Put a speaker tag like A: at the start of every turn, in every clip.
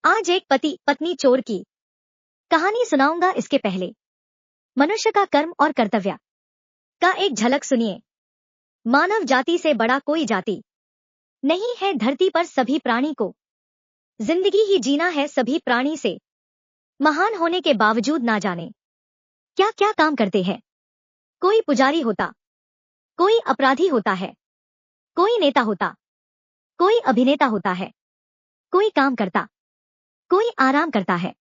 A: आज एक पति पत्नी चोर की कहानी सुनाऊंगा। इसके पहले मनुष्य का कर्म और कर्तव्य का एक झलक सुनिए। मानव जाति से बड़ा कोई जाति नहीं है धरती पर। सभी प्राणी को जिंदगी ही जीना है। सभी प्राणी से महान होने के बावजूद ना जाने क्या क्या काम करते हैं। कोई पुजारी होता, कोई अपराधी होता है, कोई नेता होता, कोई अभिनेता होता है, कोई काम करता, कोई आराम करता है,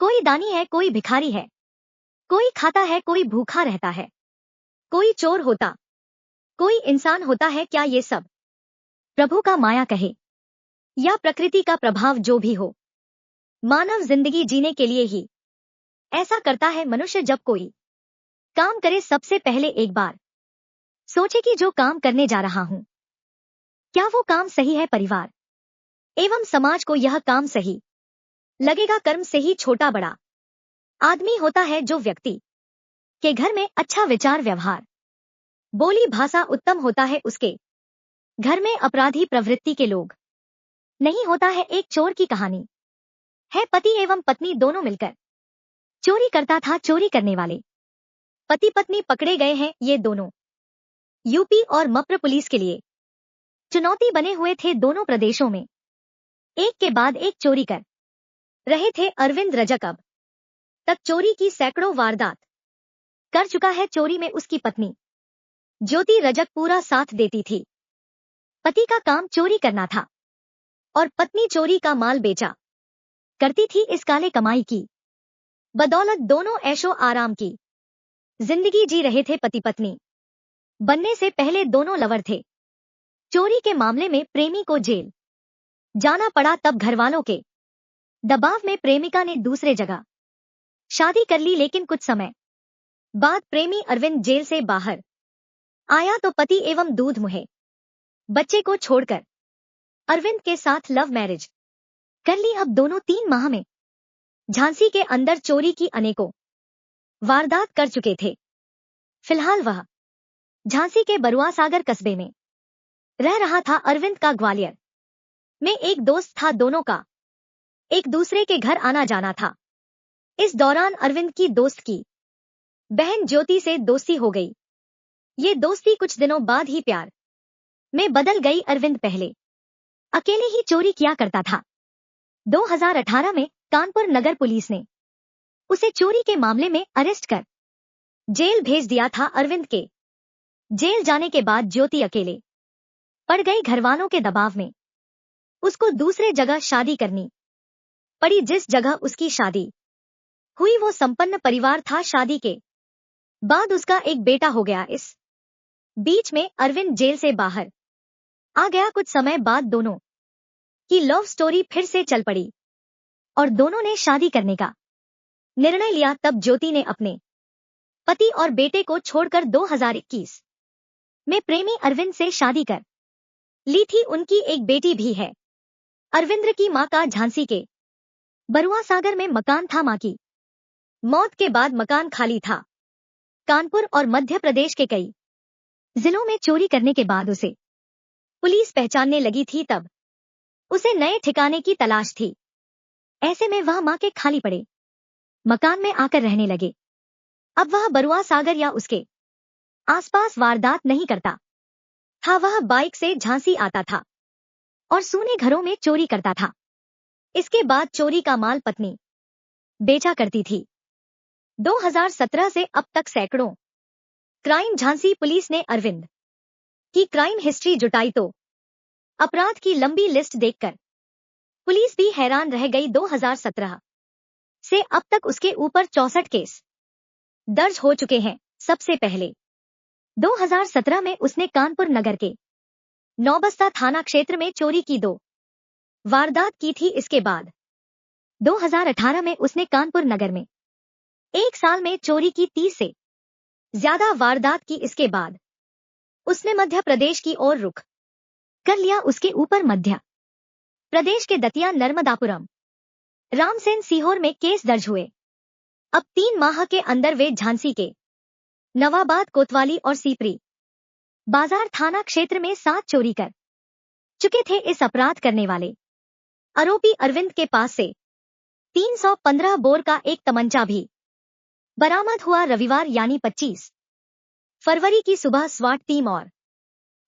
A: कोई दानी है, कोई भिखारी है, कोई खाता है, कोई भूखा रहता है, कोई चोर होता, कोई इंसान होता है। क्या ये सब प्रभु का माया कहे या प्रकृति का प्रभाव जो भी हो, मानव जिंदगी जीने के लिए ही ऐसा करता है। मनुष्य जब कोई काम करे सबसे पहले एक बार सोचे कि जो काम करने जा रहा हूं क्या वो काम सही है। परिवार एवं समाज को यह काम सही लगेगा। कर्म से ही छोटा बड़ा आदमी होता है। जो व्यक्ति के घर में अच्छा विचार व्यवहार बोली भाषा उत्तम होता है, उसके घर में अपराधी प्रवृत्ति के लोग नहीं होता है। एक चोर की कहानी है। पति एवं पत्नी दोनों मिलकर चोरी करता था। चोरी करने वाले पति पत्नी पकड़े गए हैं। ये दोनों यूपी और मप्र पुलिस के लिए चुनौती बने हुए थे। दोनों प्रदेशों में एक के बाद एक चोरी कर रहे थे। अरविंद रजक अब तक चोरी की सैकड़ों वारदात कर चुका है। चोरी में उसकी पत्नी ज्योति रजक पूरा साथ देती थी। पति का काम चोरी करना था और पत्नी चोरी का माल बेचा करती थी। इस काले कमाई की बदौलत दोनों ऐशो आराम की जिंदगी जी रहे थे। पति पत्नी बनने से पहले दोनों लवर थे। चोरी के मामले में प्रेमी को जेल जाना पड़ा। तब घरवालों के दबाव में प्रेमिका ने दूसरे जगह शादी कर ली। लेकिन कुछ समय बाद प्रेमी अरविंद जेल से बाहर आया तो पति एवं दूध मुहे बच्चे को छोड़कर अरविंद के साथ लव मैरिज कर ली। अब दोनों 3 माह में झांसी के अंदर चोरी की अनेकों वारदात कर चुके थे। फिलहाल वह झांसी के बरुआ सागर कस्बे में रह रहा था। अरविंद का ग्वालियर में एक दोस्त था। दोनों का एक दूसरे के घर आना जाना था। इस दौरान अरविंद की दोस्त की बहन ज्योति से दोस्ती हो गई। ये दोस्ती कुछ दिनों बाद ही प्यार में बदल गई। अरविंद पहले अकेले ही चोरी किया करता था। 2018 में कानपुर नगर पुलिस ने उसे चोरी के मामले में अरेस्ट कर जेल भेज दिया था। अरविंद के जेल जाने के बाद ज्योति अकेले पड़ गई। घरवालों के दबाव में उसको दूसरे जगह शादी करनी पड़ी। जिस जगह उसकी शादी हुई वो संपन्न परिवार था। शादी के बाद उसका एक बेटा हो गया। इस बीच में अरविंद जेल से बाहर आ गया। कुछ समय बाद दोनों की लव स्टोरी फिर से चल पड़ी और दोनों ने शादी करने का निर्णय लिया। तब ज्योति ने अपने पति और बेटे को छोड़कर 2021 में प्रेमी अरविंद से शादी कर ली थी। उनकी एक बेटी भी है। अरविंद की मां का झांसी के बरुआ सागर में मकान था। मां की मौत के बाद मकान खाली था। कानपुर और मध्य प्रदेश के कई जिलों में चोरी करने के बाद उसे पुलिस पहचानने लगी थी। तब उसे नए ठिकाने की तलाश थी। ऐसे में वह मां के खाली पड़े मकान में आकर रहने लगे। अब वह बरुआ सागर या उसके आसपास वारदात नहीं करता था। वह बाइक से झांसी आता था और सूने घरों में चोरी करता था। इसके बाद चोरी का माल पत्नी बेचा करती थी। 2017 से अब तक सैकड़ों क्राइम। झांसी पुलिस ने अरविंद की क्राइम हिस्ट्री जुटाई तो अपराध की लंबी लिस्ट देखकर पुलिस भी हैरान रह गई। 2017 से अब तक उसके ऊपर 64 केस दर्ज हो चुके हैं। सबसे पहले 2017 में उसने कानपुर नगर के नौबस्ता थाना क्षेत्र में चोरी की 2 वारदात की थी। इसके बाद 2018 में उसने कानपुर नगर में एक साल में चोरी की 30 से ज्यादा वारदात की। इसके बाद उसने मध्य प्रदेश की ओर रुख कर लिया। उसके ऊपर मध्य प्रदेश के दतिया, नर्मदापुरम, रामसेन, सीहोर में केस दर्ज हुए। अब 3 माह के अंदर वे झांसी के नवाबाद, कोतवाली और सीपरी बाजार थाना क्षेत्र में 7 चोरी कर चुके थे। इस अपराध करने वाले आरोपी अरविंद के पास से 315 बोर का एक तमंचा भी बरामद हुआ। रविवार यानी 25 फरवरी की सुबह स्वाट टीम और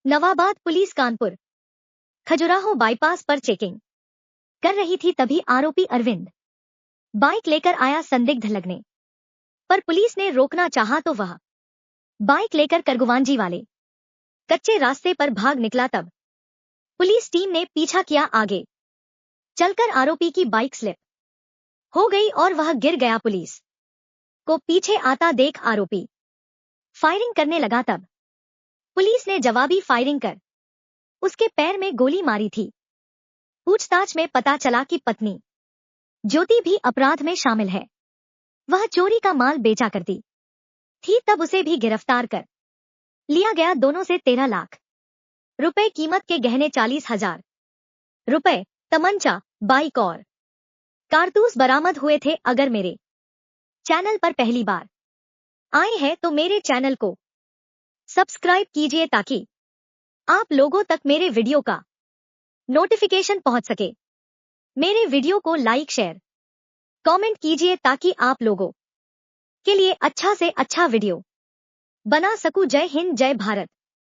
A: नवाबाद पुलिस कानपुर खजुराहो बाईपास पर चेकिंग कर रही थी, तभी आरोपी अरविंद बाइक लेकर आया। संदिग्ध लगने पर पुलिस ने रोकना चाहा तो वह बाइक लेकर करगुवांजी वाले कच्चे रास्ते पर भाग निकला। तब पुलिस टीम ने पीछा किया। आगे चलकर आरोपी की बाइक स्लिप हो गई और वह गिर गया। पुलिस को पीछे आता देख आरोपी फायरिंग करने लगा। तब पुलिस ने जवाबी फायरिंग कर उसके पैर में गोली मारी थी। पूछताछ में पता चला कि पत्नी ज्योति भी अपराध में शामिल है। वह चोरी का माल बेचा करती थी, तब उसे भी गिरफ्तार कर लिया गया। दोनों से 13 लाख रुपए कीमत के गहने, 40,000 रुपए, तमंचा, बाइक और कारतूस बरामद हुए थे। अगर मेरे चैनल पर पहली बार आए हैं तो मेरे चैनल को सब्सक्राइब कीजिए ताकि आप लोगों तक मेरे वीडियो का नोटिफिकेशन पहुंच सके। मेरे वीडियो को लाइक, शेयर, कमेंट कीजिए ताकि आप लोगों के लिए अच्छा से अच्छा वीडियो बना सकूं। जय हिंद, जय भारत।